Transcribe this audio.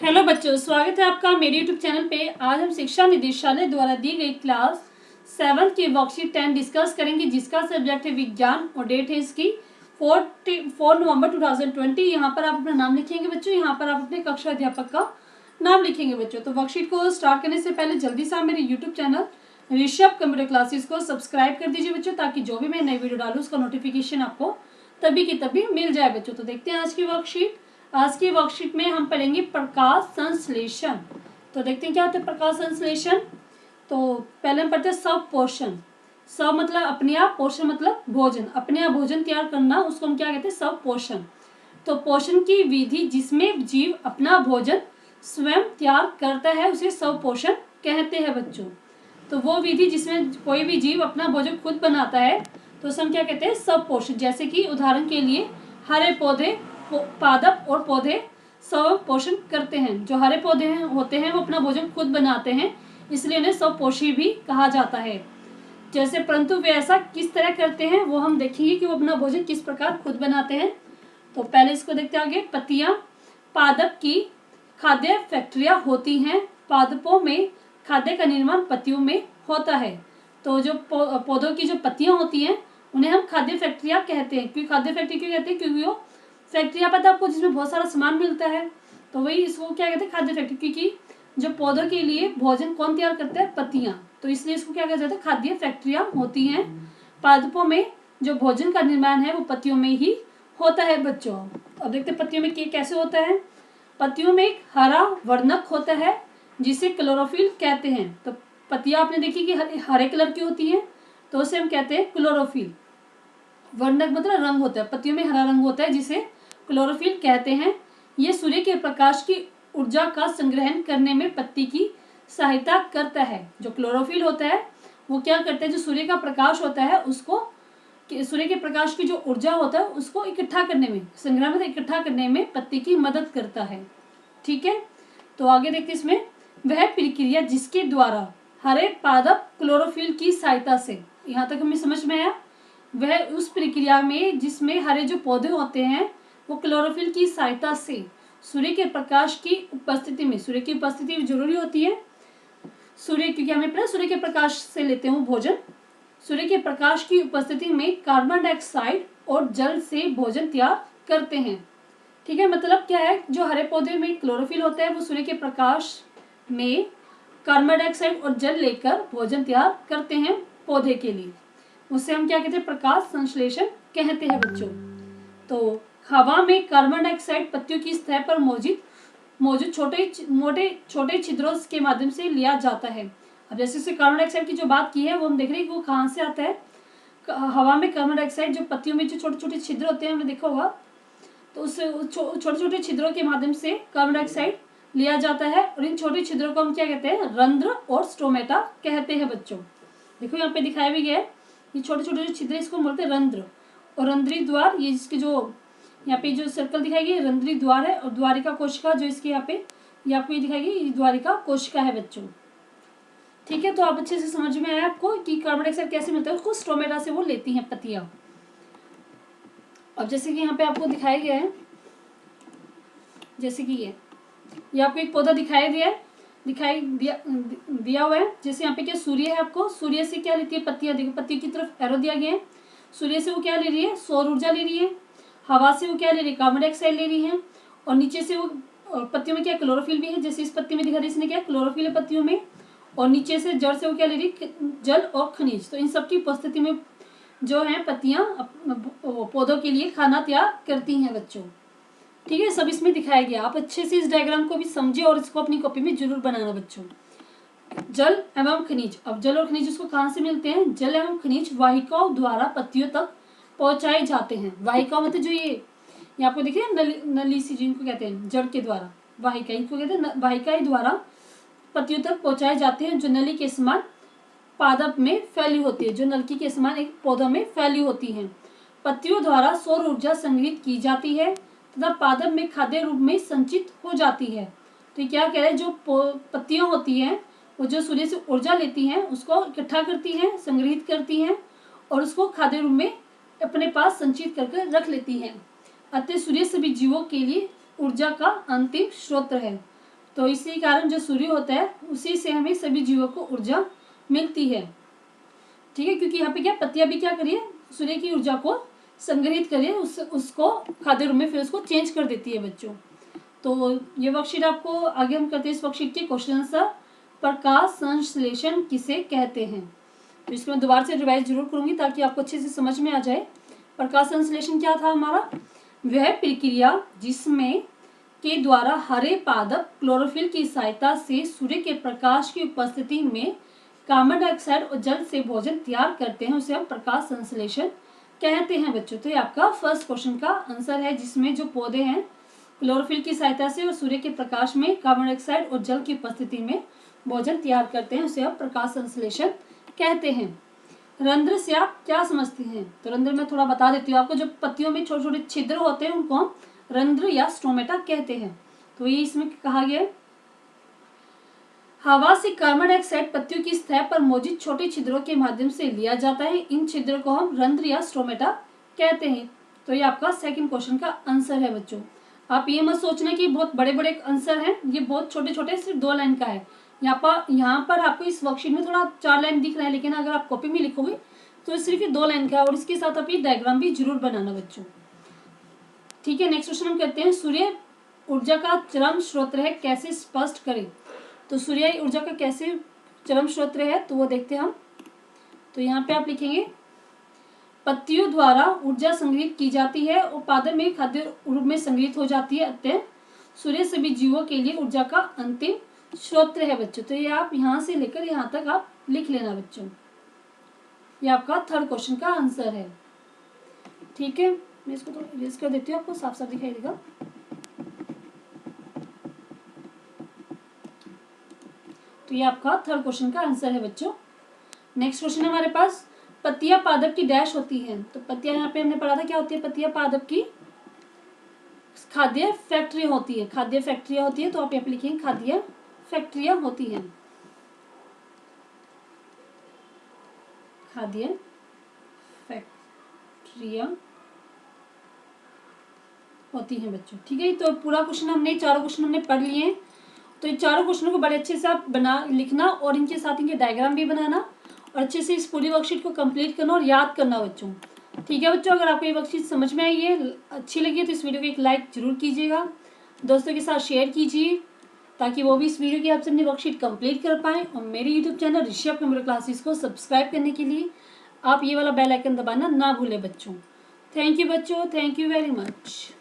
Hello बच्चों, स्वागत है आपका मेरे यूट्यूब चैनल पे। आज हम शिक्षा निदेशालय द्वारा दी गई क्लास 7 की वर्कशीट 10 डिस्कस करेंगे, जिसका सब्जेक्ट है विज्ञान और डेट है इसकी 4 नवंबर 2020। यहाँ पर आप अपना नाम लिखेंगे बच्चों, यहाँ पर आप अपने कक्षा अध्यापक का नाम लिखेंगे बच्चों। तो वर्कशीट को स्टार्ट करने से पहले जल्दी से आप मेरे YouTube channel Rishabh computer classes को सब्सक्राइब कर दीजिए बच्चों, ताकि जो भी मैं नई वीडियो डालूँ उसका नोटिफिकेशन आपको तभी की तभी मिल जाए बच्चों। तो देखते हैं आज की वर्कशीट। आज की वर्कशीट में हम पढ़ेंगे प्रकाश संश्लेषण। तो देखते हैं क्या होता है प्रकाश संश्लेषण। तो पहले हम पढ़ते हैं स्वपोषण। स्व मतलब अपने आप, पोषण मतलब भोजन, अपने आप भोजन तैयार करना, उसको हम क्या कहते हैं स्वपोषण। तो पोषण की विधि जिसमें जीव अपना भोजन स्वयं तैयार करता है उसे स्वपोषण कहते हैं बच्चों। तो वो विधि जिसमें कोई भी जीव अपना भोजन खुद बनाता है तो उसे हम क्या कहते हैं स्वपोषण। जैसे कि उदाहरण के लिए हरे पौधे, पादप और पौधे स्वपोषण करते हैं। जो हरे पौधे होते हैं वो अपना भोजन खुद बनाते हैं, इसलिए उन्हें स्वपोषी भी कहा जाता है। जैसे परंतु वे ऐसा किस तरह करते हैं वो हम देखेंगे कि वो अपना भोजन किस प्रकार खुद बनाते हैं। तो पहले इसको देखते हैं आगे। पत्तियां, पादप की खाद्य फैक्ट्रियां होती हैं। पादपों में खाद्य का निर्माण पत्तियों में होता है। तो जो पौधों की जो पत्तियां होती हैं उन्हें हम खाद्य फैक्ट्रियां कहते हैं। क्यों खाद्य फैक्ट्री क्यों कहते हैं? क्योंकि वो फैक्ट्रियां पता है आपको जिसमें बहुत सारा सामान मिलता है, तो वही इसको क्या कहते हैं खाद्य फैक्ट्री। क्योंकि जो पौधों के लिए भोजन कौन तैयार करता है? पत्तियां। तो इसलिए इसको क्या कहा जाता है? खाद्य फैक्ट्रियां होती हैं। पादपों में जो भोजन का निर्माण है वो पत्तियों में ही होता है बच्चों। अब देखते हैं पत्तियों में कैसे होता है। पत्तियों में एक हरा वर्णक होता है जिसे क्लोरोफिल कहते हैं। तो पत्तियां आपने देखी कि हरे कलर की होती हैं, तो उसे हम कहते हैं क्लोरोफिल। वर्णक मतलब रंग होता है, पत्तियों में हरा रंग होता है जिसे क्लोरोफिल कहते हैं। ये सूर्य के प्रकाश की ऊर्जा का संग्रहण करने में पत्ती की सहायता करता है। जो क्लोरोफिल होता है वो क्या करता है? जो सूर्य का प्रकाश होता है उसको, सूर्य के प्रकाश की जो ऊर्जा होता है उसको इकट्ठा करने में, संग्रह में इकट्ठा करने में पत्ती की मदद करता है। ठीक है, तो आगे देखते इसमें। वह प्रक्रिया जिसके द्वारा हरे पादप क्लोरोफिल की सहायता से, यहाँ तक हमें समझ में आया। वह उस प्रक्रिया में जिसमें हरे जो पौधे होते हैं वो क्लोरोफिल की सहायता से सूर्य के प्रकाश की उपस्थिति में, सूर्य की उपस्थिति जरूरी होती है। सूर्य, क्योंकि हमें पता है सूर्य के प्रकाश से लेते हैं वो भोजन। सूर्य के प्रकाश की उपस्थिति में कार्बन डाइऑक्साइड और जल से भोजन तैयार करते हैं। ठीक है, मतलब क्या है? जो हरे पौधे में क्लोरोफिल होता है वो सूर्य के प्रकाश में कार्बन डाइऑक्साइड और जल लेकर भोजन तैयार करते हैं पौधे के लिए। उसे हम क्या कहते हैं? प्रकाश संश्लेषण कहते हैं बच्चों। तो हवा में कार्बन डाइऑक्साइड पत्तियों की सतह पर मौजूद छोटे छिद्रों के माध्यम से लिया जाता है। अब जैसे कार्बन डाइऑक्साइड की जो बात की है वो हम देख रहे हैं कि वो कहाँ से आता है। हवा में कार्बन डाइऑक्साइड जो पत्तियों में जो छोटे छोटे छिद्र होते हैं हमने देखा होगा, तो उस छोटे छोटे छिद्रों के माध्यम से कार्बन डाइऑक्साइड लिया जाता है। और इन छोटे छिद्रों को हम क्या कहते हैं? रंध्र और स्टोमेटा कहते हैं बच्चों। देखो यहाँ पे दिखाया भी गया है, ये छोटे छोटे जो छिद्र इसको बोलते हैं रंध्र। और रंध्री द्वार, ये इसके जो यहाँ पे जो सर्कल दिखाई गई रंध्री द्वार है। और द्वारिका कोशिका जो इसके यहाँ पे ये आपको ये दिखाई गई, द्वारिका कोशिका है बच्चों। ठीक है, तो आप अच्छे से समझ में आया आपको कि कार्बन डाइऑक्साइड कैसे मिलता है, उसको स्टोमेटा से वो लेती हैं पत्तियां। अब जैसे कि यहाँ पे आपको दिखाया गया है, जैसे कि ये आपको एक पौधा दिखाई दिया हुआ है। जैसे यहाँ पे क्या सूर्य है, आपको सूर्य से क्या लेती है? पत्तियां। देखो पत्ती की तरफ एरो दिया गया है। सूर्य से वो क्या ले रही है? सौर ऊर्जा ले रही है। हवा से वो क्या ले रही है? कार्बन डाइऑक्साइड ले रही है। और नीचे से वो पत्तियों में क्या क्लोरोफिल भी है, जैसे इस पत्ती में दिखा रही है, इसने क्या क्लोरोफिल है पत्तियों में। और नीचे से जड़ से वो क्या ले रही है? जल और खनिज। तो इन सबकी उपस्थिति में जो है पत्तियां पौधों के लिए खाना तैयार करती हैं बच्चों। ठीक है, सब इसमें दिखाया गया। आप अच्छे से इस डायग्राम को भी समझे और इसको अपनी कॉपी में जरूर बनाना बच्चों। जल एवं खनिज। अब जल और खनिज उसको कहाँ से मिलते हैं? जल एवं खनिज वाहिकाओं द्वारा पत्तियों तक पहुंचाए जाते हैं। वाहिका मतलब जो ये आपको देखिए नली सी जिनको कहते हैं जड़ के द्वारा, वाहिका इनको कहते हैं वाहिका द्वारा पत्तियों तक पहुंचाए जाते हैं, जो नली के समान पादप में फैली होती है, जो नलकी के समान एक पौधा में फैली होती है। पत्तियों द्वारा सौर ऊर्जा संग्रहित की जाती है तथा पादप में खाद्य रूप में संचित हो जाती है। तो क्या कह रहे हैं? जो पत्तियां होती हैं वो जो सूर्य से ऊर्जा लेती हैं उसको इकट्ठा करती हैं, संग्रहित करती हैं और उसको खाद्य रूप में अपने पास संचित करके रख लेती हैं। अतः सूर्य सभी जीवों के लिए ऊर्जा का अंतिम स्रोत है। तो इसी कारण जो सूर्य होता है उसी से हमें सभी जीवों को ऊर्जा मिलती है। ठीक है, क्योंकि यहाँ पे क्या पत्तियां भी क्या करिए सूर्य की ऊर्जा को संग्रहित करिए, उसको खाद्य रूप में फिर उसको चेंज कर देती है बच्चों। तो ये वर्कशीट आपको आगे हम करते हैं इस वर्कशीट के क्वेश्चन आंसर। प्रकाश संश्लेषण किसे कहते हैं? तो इसको मैं दोबारा से रिवाइज जरूर करूंगी ताकि आपको अच्छे से समझ में आ जाए। प्रकाश संश्लेषण क्या था हमारा? वह प्रक्रिया जिसमें के द्वारा हरे पादप क्लोरोफिल की सहायता से सूर्य के प्रकाश की उपस्थिति में कार्बन डाइऑक्साइड और जल से भोजन तैयार करते हैं, उसे हम प्रकाश संश्लेषण कहते हैं बच्चों। तो ये आपका फर्स्ट क्वेश्चन का आंसर है, जिसमें जो पौधे हैं क्लोरोफिल की सहायता से और सूर्य के प्रकाश में कार्बन डाइऑक्साइड और जल की उपस्थिति में भोजन तैयार करते हैं, उसे हम प्रकाश संश्लेषण कहते हैं। रंध्र से आप क्या समझते हैं? तो रंध्र में थोड़ा बता देती हूँ आपको। जो पत्तियों में छोटे छोटे छिद्र होते हैं उनको हम रंध्र या स्टोमेटा कहते हैं। तो ये इसमें कहा गया है हवा से कार्बन डाइऑक्साइड पत्तियों की सतह पर मौजूद छोटे छिद्रों के माध्यम से लिया जाता है। इन छिद्रों को हम रंध्र या स्टोमेटा कहते हैं। तो ये आपका सेकंड क्वेश्चन का आंसर है बच्चों। आप ये मत सोचना कि बहुत बड़े बड़े आंसर हैं, ये बहुत छोटे छोटे सिर्फ 2 लाइन का है। यहाँ पर आपको इस वर्कशीट में थोड़ा 4 लाइन दिख रहा है, लेकिन अगर आप कॉपी में लिखोगे तो सिर्फ ये 2 लाइन का है और इसके साथ आप ये डायग्राम भी जरूर बनाना बच्चों। ठीक है, नेक्स्ट क्वेश्चन हम करते हैं सूर्य ऊर्जा का चरम स्रोत है, कैसे स्पष्ट करें? तो सूर्य ऊर्जा का कैसे चरम स्रोत है तो वो देखते हैं हम। तो यहाँ पे आप लिखेंगे पत्तियों द्वारा ऊर्जा संग्रहित की जाती है और पादप में खाद्य रूप में संग्रहित हो जाती है, अतः सूर्य सभी जीवों के लिए ऊर्जा का अंतिम स्रोत है बच्चों। तो ये आप यहाँ से लेकर यहाँ तक आप लिख लेना बच्चों। ये आपका थर्ड क्वेश्चन का आंसर है। ठीक है, मैं इसको थोड़ा इरेज कर देती हूँ, आपको साफ साफ दिखाई देगा। तो ये आपका थर्ड क्वेश्चन का आंसर है बच्चों। नेक्स्ट क्वेश्चन हमारे पास पत्तियां पादप की डैश होती हैं। तो पत्तियां यहाँ पे हमने पढ़ा था क्या होती है? पत्तियां पादप की खाद्य फैक्ट्रियां होती है, खाद्य फैक्ट्रियां होती है। तो आप यहाँ पे लिखेंगे खाद्य फैक्ट्रियां होती हैं, खाद्य फैक्ट्रियां होती हैं बच्चों। ठीक है, तो पूरा क्वेश्चन हमने चारों क्वेश्चन हमने पढ़ लिए हैं। तो ये चारों क्वेश्चनों को बड़े अच्छे से आप लिखना और इनके साथ इनके डायग्राम भी बनाना और अच्छे से इस पूरी वर्कशीट को कंप्लीट करना और याद करना बच्चों। ठीक है बच्चों, अगर आपको ये वर्कशीट समझ में आई है, अच्छी लगी है, तो इस वीडियो को एक लाइक जरूर कीजिएगा, दोस्तों के साथ शेयर कीजिए ताकि वो भी इस वीडियो की आपसे अपनी वर्कशीट कंप्लीट कर पाएँ। और मेरे YouTube channel Rishabh computer classes को सब्सक्राइब करने के लिए आप ये वाला बेल आइकन दबाना ना भूलें बच्चों। थैंक यू बच्चों, थैंक यू वेरी मच।